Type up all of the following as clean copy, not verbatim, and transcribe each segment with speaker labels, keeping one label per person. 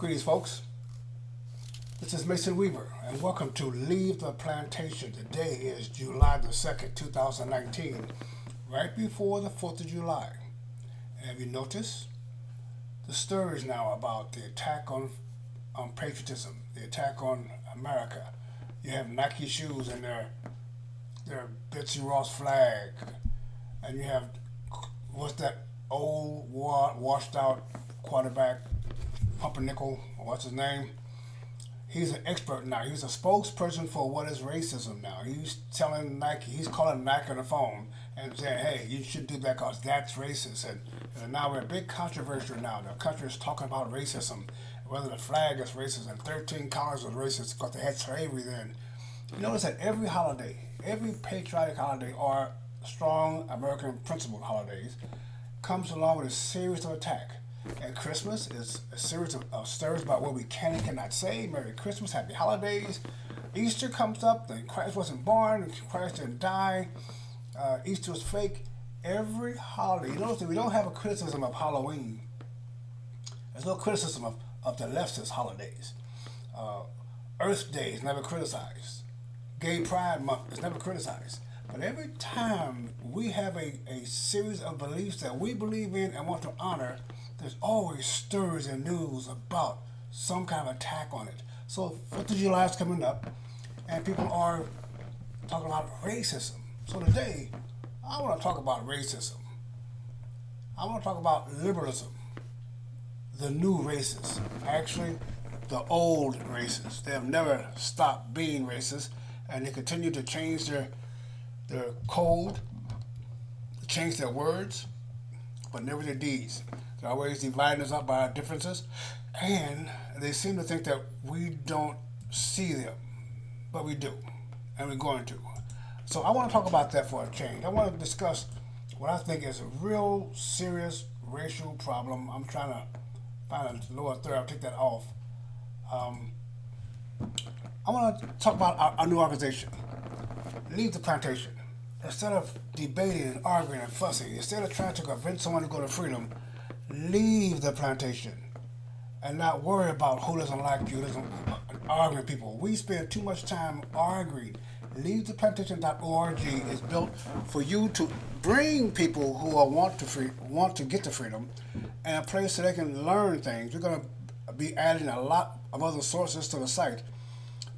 Speaker 1: Greetings, folks. This is Mason Weaver, and welcome to Leave the Plantation. Today is July the 2nd, 2019, right before the 4th of July. And have you noticed the stories now about the attack on patriotism, the attack on America? You have Nike shoes and their Betsy Ross flag, and you have, what's that old, washed out quarterback, Pumpernickel, what's his name? He's an expert now. He's a spokesperson for what is racism now. He's telling Nike, he's calling Nike on the phone and saying, hey, you shouldn't do that because that's racist. And now we're a big controversy now. The country is talking about racism, whether the flag is racist and 13 colors was racist because they had slavery then. You notice that every holiday, every patriotic holiday or strong American principle holidays comes along with a series of attacks. And Christmas is a series of stories about what we can and cannot say. Merry Christmas, Happy Holidays. Easter comes up, then Christ wasn't born, Christ didn't die, Easter was fake. Every holiday, you notice that we don't have a criticism of Halloween. There's no criticism of the leftist holidays. Earth Day is never criticized. Gay Pride Month is never criticized. But every time we have a series of beliefs that we believe in and want to honor, there's always stories and news about some kind of attack on it. So 4th of July is coming up, and people are talking about racism. So today, I want to talk about racism. I want to talk about liberalism, the new racists. Actually, the old racists. They have never stopped being racist, and they continue to change their code, change their words, but never their deeds. They're always dividing us up by our differences, and they seem to think that we don't see them, but we do, and we're going to. So I want to talk about that for a change. I want to discuss what I think is a real serious racial problem. I'm trying to find a lower third. I'll take that off. I want to talk about our new organization, Leave the Plantation. Instead of debating and arguing and fussing, instead of trying to convince someone to go to freedom, leave the plantation and not worry about who doesn't like you, doesn't arguing people. We spend too much time arguing. LeaveThePlantation.org is built for you to bring people who want to get to freedom and a place so they can learn things. We're going to be adding a lot of other sources to the site,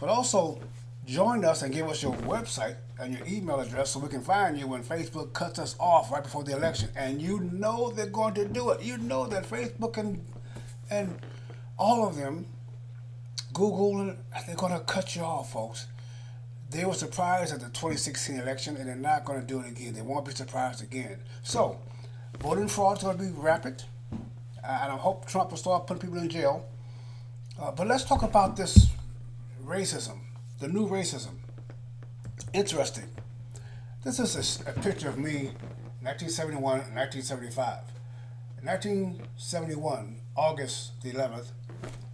Speaker 1: but also join us and give us your website and your email address so we can find you when Facebook cuts us off right before the election. And you know they're going to do it. You know that Facebook and all of them, Google, they're going to cut you off, folks. They were surprised at the 2016 election, and they're not going to do it again. They won't be surprised again. So, voting fraud is going to be rapid, and I hope Trump will start putting people in jail. But let's talk about this racism. The new racism. Interesting. This is a picture of me, 1971 and 1975. In 1971, August the 11th,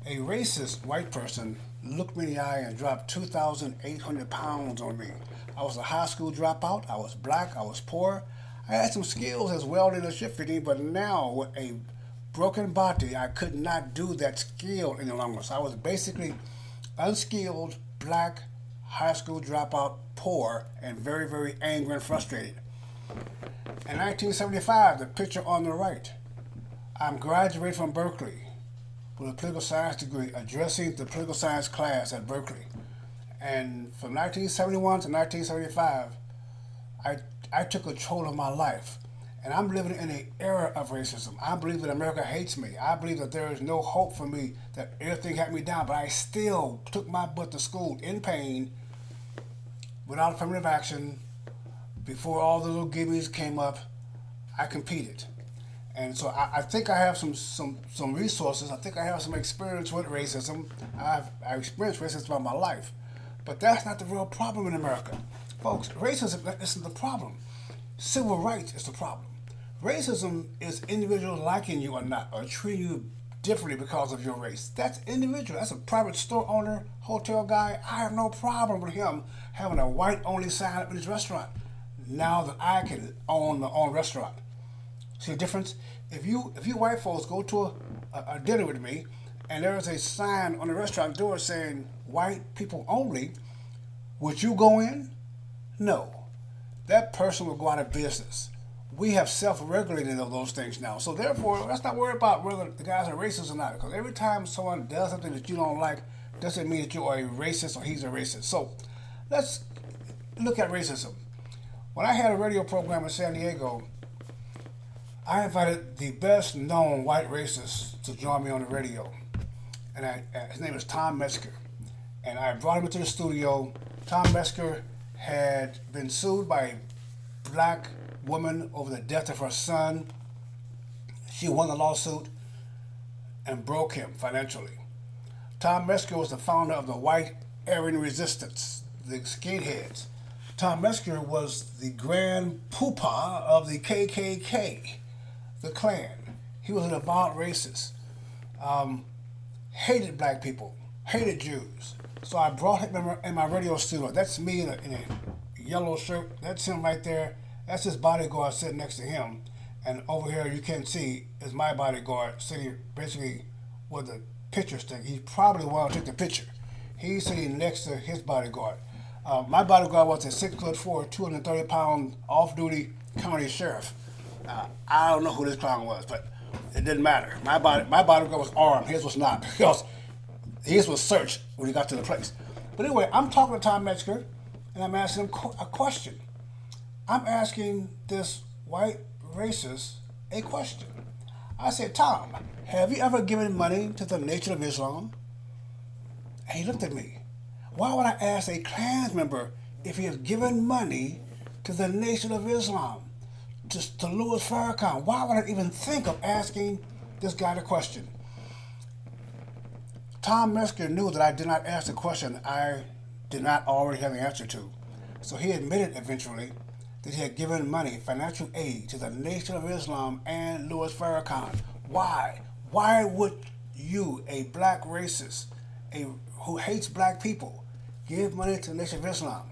Speaker 1: a racist white person looked me in the eye and dropped 2,800 pounds on me. I was a high school dropout. I was black. I was poor. I had some skills as welding and ship fitting, but now with a broken body, I could not do that skill any longer. So I was basically unskilled, black, high school dropout, poor, and very, very angry and frustrated. In 1975, the picture on the right, I'm graduated from Berkeley with a political science degree, addressing the political science class at Berkeley. And from 1971 to 1975, I took control of my life. And I'm living in an era of racism. I believe that America hates me. I believe that there is no hope for me, that everything had me down. But I still took my butt to school in pain, without affirmative action. Before all the little gimmies came up, I competed. And so I think I have some resources. I think I have some experience with racism. I've experienced racism in my life. But that's not the real problem in America. Folks, racism isn't the problem. Civil rights is the problem. Racism is individuals liking you or not, or treating you differently because of your race. That's individual. That's a private store owner, hotel guy. I have no problem with him having a white-only sign up in his restaurant. Now that I can own my own restaurant. See the difference? If you white folks go to a dinner with me and there is a sign on the restaurant door saying white people only, would you go in? No. That person will go out of business. We have self-regulated those things now. So therefore, let's not worry about whether the guys are racist or not. Because every time someone does something that you don't like, doesn't mean that you are a racist or he's a racist. So let's look at racism. When I had a radio program in San Diego, I invited the best known white racist to join me on the radio. And his name is Tom Metzger. And I brought him into the studio. Tom Metzger had been sued by a black woman over the death of her son. She won the lawsuit and broke him financially. Tom Metzger was the founder of the White Aryan Resistance, the skinheads. Tom Metzger was the grand poobah of the KKK, the Klan. He was an avowed racist, hated black people, hated Jews. So I brought him in my radio studio. That's me in a yellow shirt. That's him right there. That's his bodyguard sitting next to him. And over here you can see is my bodyguard sitting basically with the picture stick. He probably wanted to take the picture. He's sitting next to his bodyguard. My bodyguard was a 6'4", 230-pound off-duty county sheriff. I don't know who this clown was, but it didn't matter. My bodyguard was armed. His was not, because his was searched when he got to the place. But anyway, I'm talking to Tom Metzger, and I'm asking him a question. I'm asking this white racist a question. I said, Tom, have you ever given money to the Nation of Islam? And he looked at me. Why would I ask a Klan member if he has given money to the Nation of Islam, to Louis Farrakhan? Why would I even think of asking this guy the question? Tom Metzger knew that I did not ask the question I did not already have the answer to. So he admitted eventually that he had given money, financial aid, to the Nation of Islam and Louis Farrakhan. Why? Why would you, a black racist, who hates black people, give money to the Nation of Islam?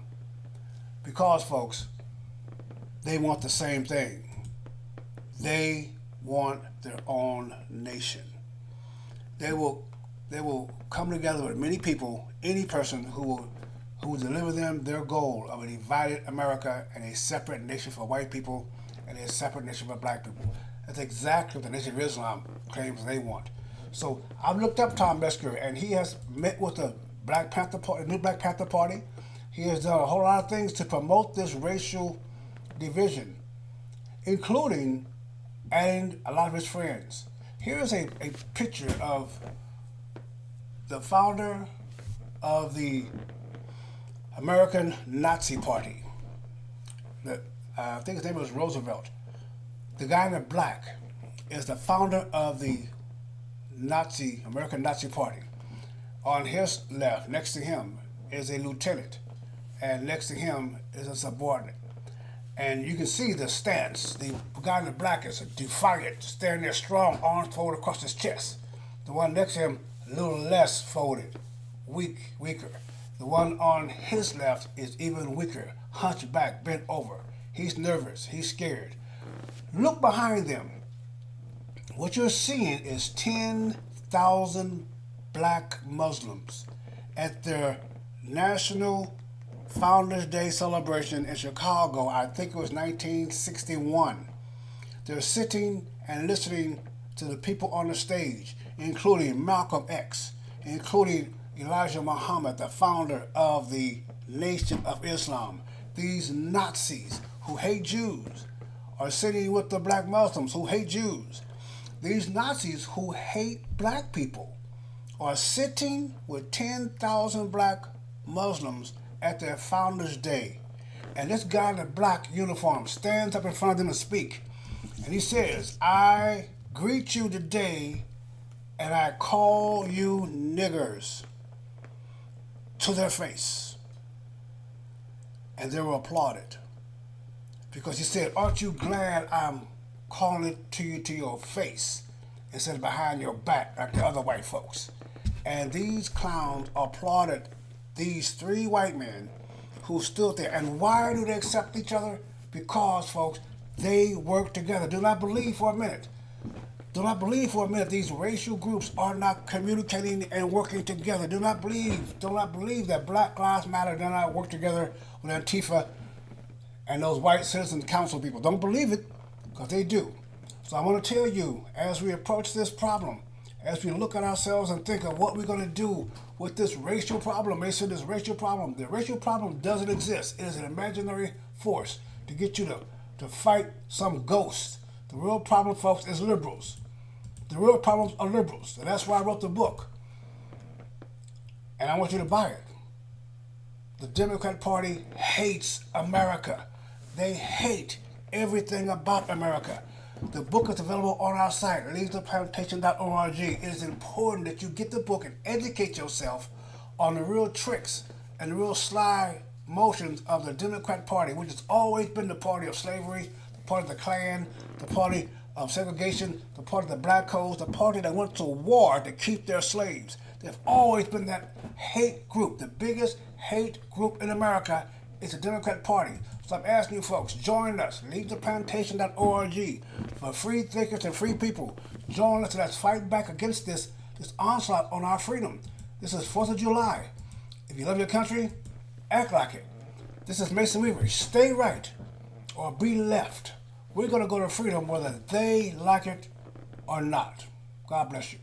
Speaker 1: Because, folks, they want the same thing. They want their own nation. They will come together with many people, any person who will deliver them their goal of a divided America and a separate nation for white people and a separate nation for black people. That's exactly what the Nation of Islam claims they want. So I've looked up Tom Metzger, and he has met with the Black Panther Party, the new Black Panther Party. He has done a whole lot of things to promote this racial division, including adding a lot of his friends. Here's a picture of the founder of the American Nazi Party. I think his name was Roosevelt. The guy in the black is the founder of the American Nazi Party. On his left, next to him, is a lieutenant, and next to him is a subordinate. And you can see the stance. The guy in the black is a defiant, standing there strong, arms folded across his chest. The one next to him, a little less folded, weaker. The one on his left is even weaker, hunched back, bent over. He's nervous, he's scared. Look behind them. What you're seeing is 10,000 black Muslims at their National Founders Day celebration in Chicago. I think it was 1961. They're sitting and listening to the people on the stage, including Malcolm X, including Elijah Muhammad, the founder of the Nation of Islam. These Nazis who hate Jews are sitting with the black Muslims who hate Jews. These Nazis who hate black people are sitting with 10,000 black Muslims at their Founders Day. And this guy in the black uniform stands up in front of them and speaks. And he says, I greet you today and I call you niggers, to their face. And they were applauded. Because he said, aren't you glad I'm calling it to you to your face instead of behind your back like the other white folks? And these clowns applauded these three white men who stood there. And why do they accept each other? Because, folks, they work together. Do not believe for a minute Do not believe for a minute these racial groups are not communicating and working together. Do not believe that Black Lives Matter do not work together with Antifa and those white citizen council people. Don't believe it, because they do. So I want to tell you, as we approach this problem, as we look at ourselves and think of what we're going to do with this racial problem, the racial problem doesn't exist. It is an imaginary force to get you to fight some ghost. The real problem, folks, is liberals. The real problems are liberals. And that's why I wrote the book. And I want you to buy it. The Democrat Party hates America. They hate everything about America. The book is available on our site, leavetheplantation.org. It is important that you get the book and educate yourself on the real tricks and the real sly motions of the Democrat Party, which has always been the party of slavery, the party of the Klan, the party of segregation, the party of the black codes, the party that went to war to keep their slaves. They've always been that hate group. The biggest hate group in America is the Democrat Party. So I'm asking you folks, join us. Leavetheplantation.org for free thinkers and free people. Join us, let's fight back against this onslaught on our freedom. This is 4th of July. If you love your country, act like it. This is Mason Weaver. Stay right or be left. We're going to go to freedom whether they like it or not. God bless you.